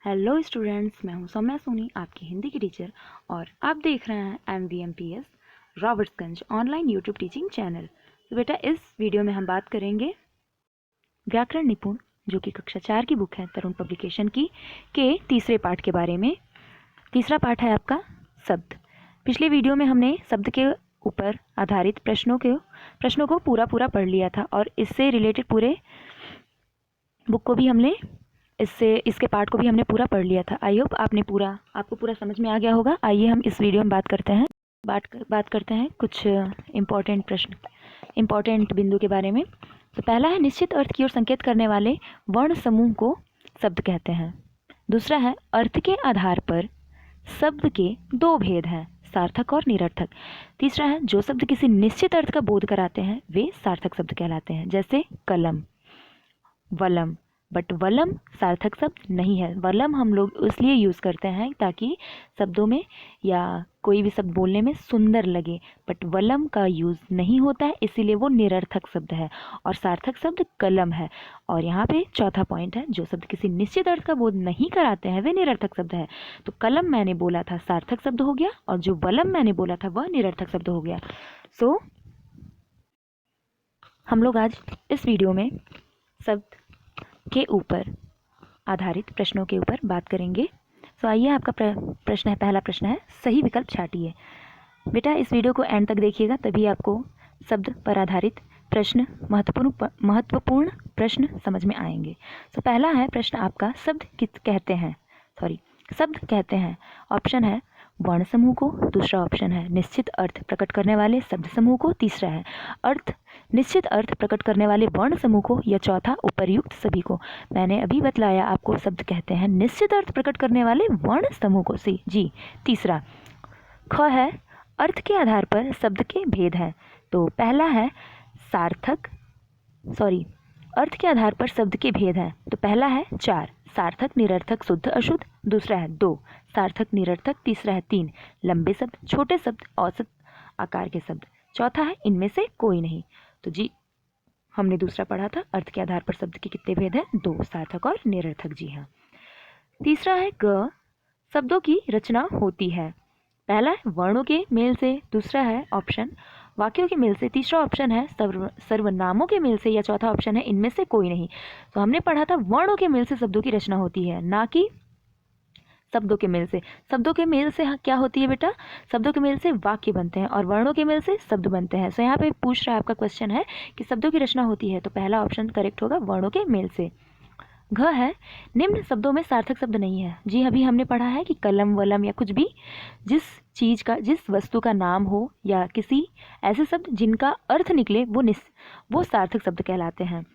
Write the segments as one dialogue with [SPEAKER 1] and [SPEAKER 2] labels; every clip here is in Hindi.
[SPEAKER 1] हेलो स्टूडेंट्स, मैं हूं सौम्या सोनी, आपकी हिंदी की टीचर, और आप देख रहे हैं MVMPS Robertsganj online YouTube teaching channel. तो बेटा, इस वीडियो में हम बात करेंगे व्याकरण निपुण, जो कि कक्षा 4 की बुक है तरुण पब्लिकेशन की, के तीसरे पाठ के बारे में। तीसरा पाठ है आपका शब्द। पिछले वीडियो में हमने शब्द के ऊपर आधारित प्रश्नों को पूरा पढ़ लिया था, और इससे रिलेटेड पूरे बुक को भी हमने इसके पार्ट को भी हमने पूरा पढ़ लिया था। आई होप आपको पूरा समझ में आ गया होगा। आइए हम इस वीडियो में बात करते हैं कुछ इम्पॉर्टेंट बिंदु के बारे में। तो पहला है, निश्चित अर्थ की ओर संकेत करने वाले वर्ण समूह को शब्द कहते हैं। दूसरा है, अर्थ के आधार पर शब्द के दो भेद हैं, सार्थक और निरर्थक। तीसरा है, जो शब्द किसी निश्चित अर्थ का बोध कराते हैं वे सार्थक शब्द कहलाते हैं, जैसे कलम, वलम। बट वलम सार्थक शब्द नहीं है। वलम हम लोग इसलिए यूज़ करते हैं ताकि शब्दों में या कोई भी शब्द बोलने में सुंदर लगे, बट वलम का यूज़ नहीं होता है, इसीलिए वो निरर्थक शब्द है। और सार्थक शब्द कलम है। और यहाँ पे चौथा पॉइंट है, जो शब्द किसी निश्चित अर्थ का बोध नहीं कराते हैं वे निरर्थक शब्द है। तो कलम मैंने बोला था सार्थक शब्द हो गया, और जो वलम मैंने बोला था वह निरर्थक शब्द हो गया। सो हम लोग आज इस वीडियो में शब्द के ऊपर आधारित प्रश्नों के ऊपर बात करेंगे। तो आइए, आपका पहला प्रश्न है, सही विकल्प छाटिए। बेटा, इस वीडियो को एंड तक देखिएगा, तभी आपको शब्द पर आधारित प्रश्न, महत्वपूर्ण प्रश्न समझ में आएंगे। तो पहला है प्रश्न आपका, शब्द कहते हैं। ऑप्शन है वर्ण समूह को, दूसरा ऑप्शन है निश्चित अर्थ प्रकट करने वाले शब्द समूह को, तीसरा है निश्चित अर्थ प्रकट करने वाले वर्ण समूह को, या चौथा उपर्युक्त सभी को। मैंने अभी बतलाया आपको, शब्द कहते हैं निश्चित अर्थ प्रकट करने वाले वर्ण समूह को। जी। तीसरा ख है, अर्थ के आधार पर शब्द के भेद हैं। तो पहला है अर्थ के आधार पर शब्द के भेद हैं। तो पहला है 4, सार्थक, निरर्थक, शुद्ध, अशुद्ध। दूसरा है 2, सार्थक, निरर्थक। तीसरा है 3, लंबे शब्द, छोटे शब्द, औसत आकार के शब्द। चौथा है इनमें से कोई नहीं। तो जी, हमने दूसरा पढ़ा था, अर्थ के आधार पर शब्द के कितने भेद हैं? 2, सार्थक और निरर्थक। जी हाँ। तीसरा है ग, शब्दों की रचना होती है। पहला है वर्णों के मेल से, दूसरा है ऑप्शन वाक्यों के मेल से, तीसरा ऑप्शन है सर्वनामों के मेल से, या चौथा ऑप्शन है इनमें से कोई नहीं। तो हमने पढ़ा था वर्णों के मेल से शब्दों की रचना होती है, ना कि शब्दों के मेल से। शब्दों के मेल से क्या होती है बेटा? शब्दों के मेल से वाक्य बनते हैं, और वर्णों के मेल से शब्द बनते हैं। सो यहाँ पे पूछ रहा है, आपका क्वेश्चन है कि शब्दों की रचना होती है, तो पहला ऑप्शन करेक्ट होगा, वर्णों के मेल से। घ है, निम्न शब्दों में सार्थक शब्द नहीं है। जी, अभी हमने पढ़ा है कि कलम, वलम या कुछ भी जिस वस्तु का नाम हो, या किसी ऐसे शब्द जिनका अर्थ निकले, वो सार्थक शब्द कहलाते हैं,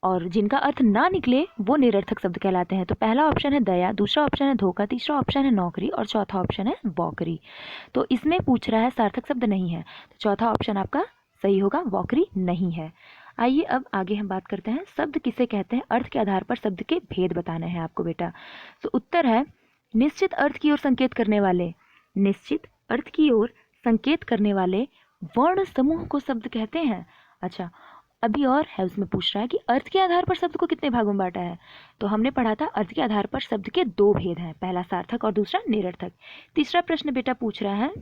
[SPEAKER 1] और जिनका अर्थ ना निकले वो निरर्थक शब्द कहलाते हैं। तो पहला ऑप्शन है दया, दूसरा ऑप्शन है धोखा, तीसरा ऑप्शन है नौकरी, और चौथा ऑप्शन है वॉकरी। तो इसमें पूछ रहा है सार्थक शब्द नहीं है, तो चौथा ऑप्शन आपका सही होगा, वॉकरी नहीं है। आइए अब आगे हम बात करते हैं, शब्द किसे कहते हैं। अर्थ के आधार पर शब्द के भेद बताने हैं आपको बेटा। तो उत्तर है, निश्चित अर्थ की ओर संकेत करने वाले वर्ण समूह को शब्द कहते हैं। अच्छा, अभी और है, उसमें पूछ रहा है कि अर्थ के आधार पर शब्द को कितने भागों में बांटा है। तो हमने पढ़ा था, अर्थ के आधार पर शब्द के 2 भेद हैं, पहला सार्थक और दूसरा निरर्थक। तीसरा प्रश्न बेटा पूछ रहा है,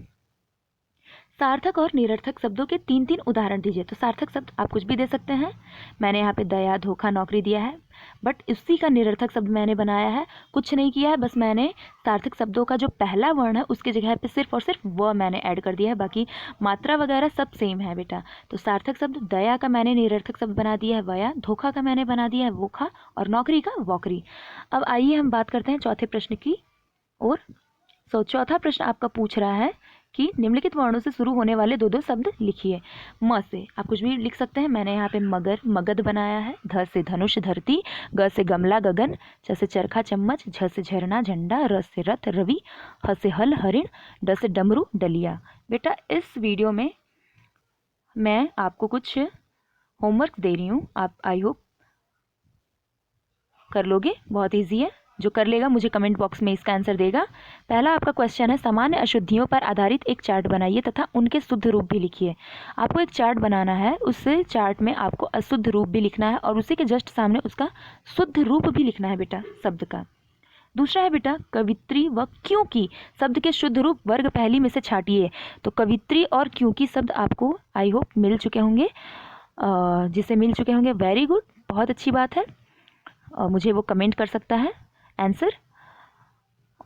[SPEAKER 1] सार्थक और निरर्थक शब्दों के 3 उदाहरण दीजिए। तो सार्थक शब्द आप कुछ भी दे सकते हैं, मैंने यहाँ पे दया, धोखा, नौकरी दिया है, बट उसी का निरर्थक शब्द मैंने बनाया है, कुछ नहीं किया है, बस मैंने सार्थक शब्दों का जो पहला वर्ण है उसके जगह पे सिर्फ और सिर्फ व मैंने ऐड कर दिया है, बाकी मात्रा वगैरह सब सेम है बेटा। तो सार्थक शब्द दया का मैंने निरर्थक शब्द बना दिया है वया, धोखा का मैंने बना दिया है वोखा, और नौकरी का वॉकरी। अब आइए हम बात करते हैं चौथे प्रश्न की ओर। चौथा प्रश्न आपका पूछ रहा है कि निम्नलिखित वर्णों से शुरू होने वाले 2 शब्द लिखिए। म से आप कुछ भी लिख सकते हैं, मैंने यहाँ पे मगर, मगध बनाया है। ध से धनुष, धरती। ग से गमला, गगन। च से चरखा, चम्मच। झ से झरना, झंडा। र से रथ, रवि। ह से हल, हरिण। ड से डमरू, डलिया। बेटा, इस वीडियो में मैं आपको कुछ होमवर्क दे रही हूँ, आप आई होप कर लोगे, बहुत ईजी है। जो कर लेगा मुझे कमेंट बॉक्स में इसका आंसर देगा। पहला आपका क्वेश्चन है, सामान्य अशुद्धियों पर आधारित एक चार्ट बनाइए तथा उनके शुद्ध रूप भी लिखिए। आपको एक चार्ट बनाना है, उस चार्ट में आपको अशुद्ध रूप भी लिखना है, और उसी के जस्ट सामने उसका शुद्ध रूप भी लिखना है बेटा शब्द का। दूसरा है बेटा कवित्री व क्योंकि शब्द के शुद्ध रूप वर्ग पहली में से छाटिए। तो कवित्री और क्योंकि शब्द आपको आई होप मिल चुके होंगे, जिसे मिल चुके होंगे वेरी गुड, बहुत अच्छी बात है। मुझे वो कमेंट कर सकता है आंसर।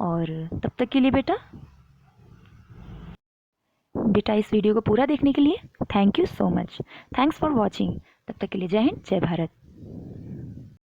[SPEAKER 1] और तब तक के लिए बेटा इस वीडियो को पूरा देखने के लिए thank you so much. Thanks for watching. तब तक के लिए जय हिंद, जय भारत।